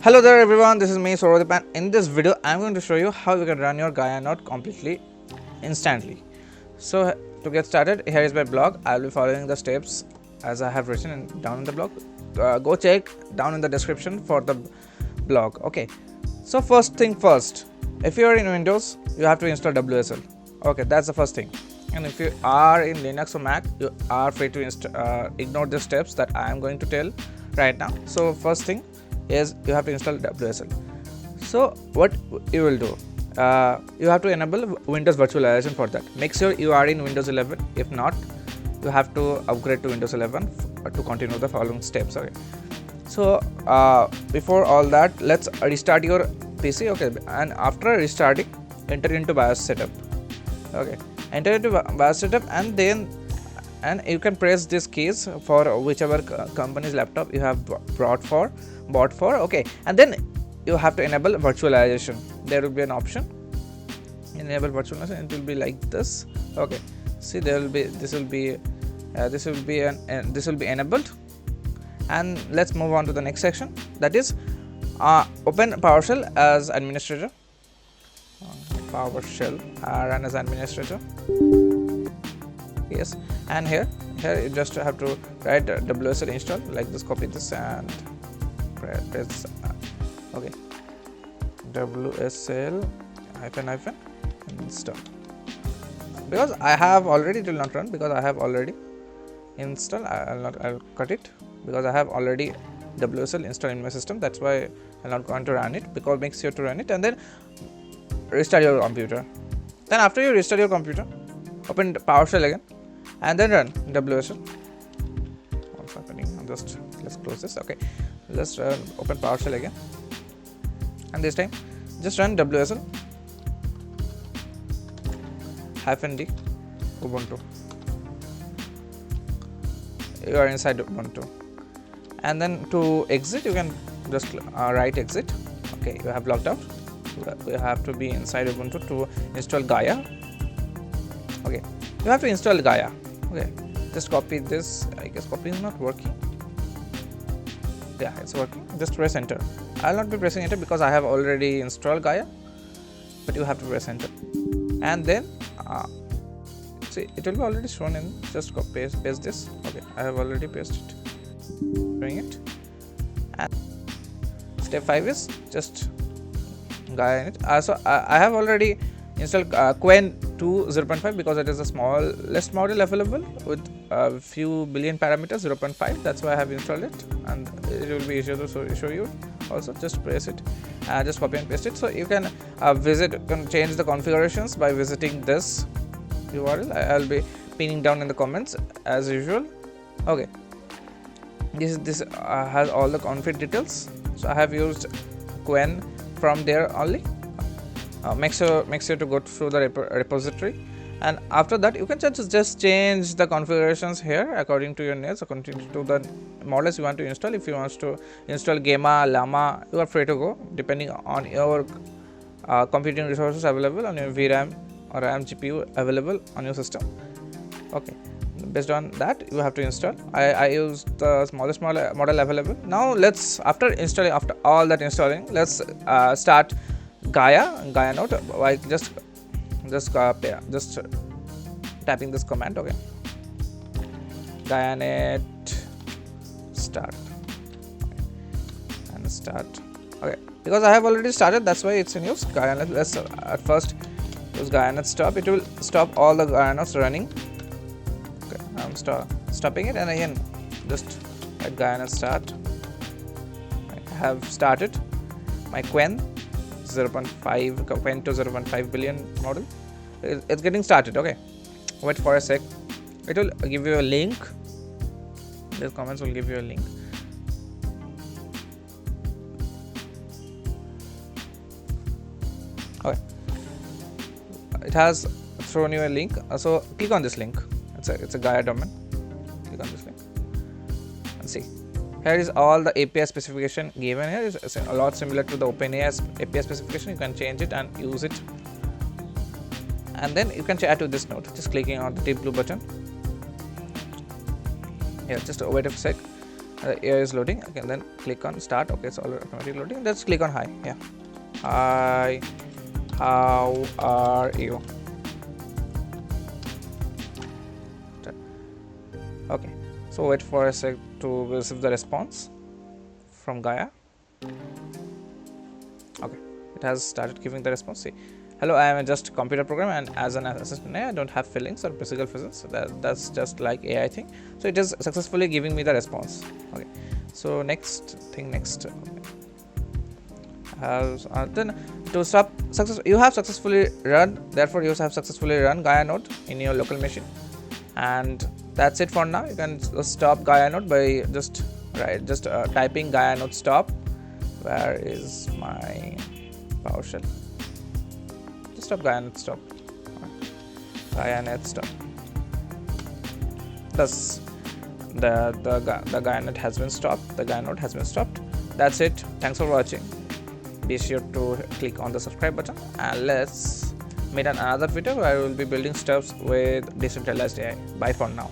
Hello there everyone, this is me Saurabh, and in this video I am going to show you how you can run your Gaia Node completely instantly. So to get started, here is my blog. I will be following the steps as I have written down in the blog. Go check down in the description for the blog. Okay, so first thing first, if you are in Windows you have to install WSL. Okay, that's the first thing. And if you are in Linux or Mac, you are free to ignore the steps that I am going to tell right now. So first thing is you have to install WSL. So what you will do, you have to enable Windows virtualization for that. Make sure you are in Windows 11. If not, you have to upgrade to Windows 11 to continue the following steps. Okay, so before all that, let's restart your PC. Okay, and after restarting, enter into BIOS setup. Okay, enter into BIOS setup, and then you can press these keys for whichever company's laptop you have bought for. Okay, and then you have to enable virtualization. There will be an option, enable virtualization. It will be like this. Okay, see, there will be this will be enabled. And let's move on to the next section, that is open PowerShell as administrator. PowerShell run as administrator. Yes, and here you just have to write WSL install like this. Copy this and press okay, WSL hyphen install. Because I have already, it will not run because I have already installed. I'll cut it because I have already WSL installed in my system. That's why I'm not going to run it, because make sure to run it and then restart your computer. Then after you restart your computer, open PowerShell again and then run WSL. What's happening? Just let's close this. Okay, let's open PowerShell again, and this time just run WSL -d Ubuntu. You are inside Ubuntu, and then to exit you can just write exit. Okay, you have logged out. You have to be inside Ubuntu to install Gaia. Okay, you have to install Gaia. Okay, just copy this. I guess copy is not working. Yeah, it's working. Just press enter. I'll not be pressing enter because I have already installed Gaia, but you have to press enter, and then see, it will be already shown in. Just copy paste this. Okay, I have already pasted it. Doing it. And step 5 is just GaiaNet. So I have already installed Quen 2 0.5 because it is the smallest model available with a few billion parameters, 0.5. That's why I have installed it, and it will be easier to show you. Also, just press it, just copy and paste it. So you can change the configurations by visiting this URL. I'll be pinning down in the comments as usual. Okay, this has all the config details. So I have used Quen from there only. Make sure to go through the repository, and after that you can just change the configurations here according to your needs, according to the models you want to install. If you want to install Gamma, Llama, you are free to go depending on your computing resources available on your VRAM or RAM GPU available on your system. Okay, based on that you have to install. I used the smallest model available. Now let's after all that installing, let's start Gaia Node by just tapping this command. Okay, GaiaNet start and start. Okay, because I have already started, that's why it's in use. GaiaNet. Let's at first use GaiaNet stop. It will stop all the Gaia nodes running. Okay, I'm stopping it, and again just at GaiaNet start. I have started my Quen 0.5 Quen to 0.5 billion model. It's getting started. Okay, wait for a sec. It will give you a link. The comments will give you a link. Okay, it has thrown you a link. So click on this link. It's a Gaia domain. Click on this link and see. Here is all the API specification given here. Is a lot similar to the OpenAI API specification. You can change it and use it, and then you can add to this node. Just clicking on the deep blue button. Here, just wait a sec. AI is loading. Okay, and then click on start. Okay, it's already automatically loading. Let's click on hi. Yeah, hi, how are you? Okay, so wait for a sec to receive the response from Gaia. Okay, it has started giving the response. See, hello, I am just a computer program, and as an assistant AI, I don't have feelings or physical presence. So that's just like AI thing. So it is successfully giving me the response. Okay, so next. Then to stop success, you have successfully run. Therefore, you have successfully run Gaia Node in your local machine, and that's it for now. You can stop Gaia Node by just typing Gaia Node stop. Where is my PowerShell? Just stop GaiaNet stop. GaiaNet stop. Thus, the GaiaNet has been stopped. The Gaia Node has been stopped. That's it. Thanks for watching. Be sure to click on the subscribe button, and let's meet in another video where I will be building stuff with decentralized AI. Bye for now.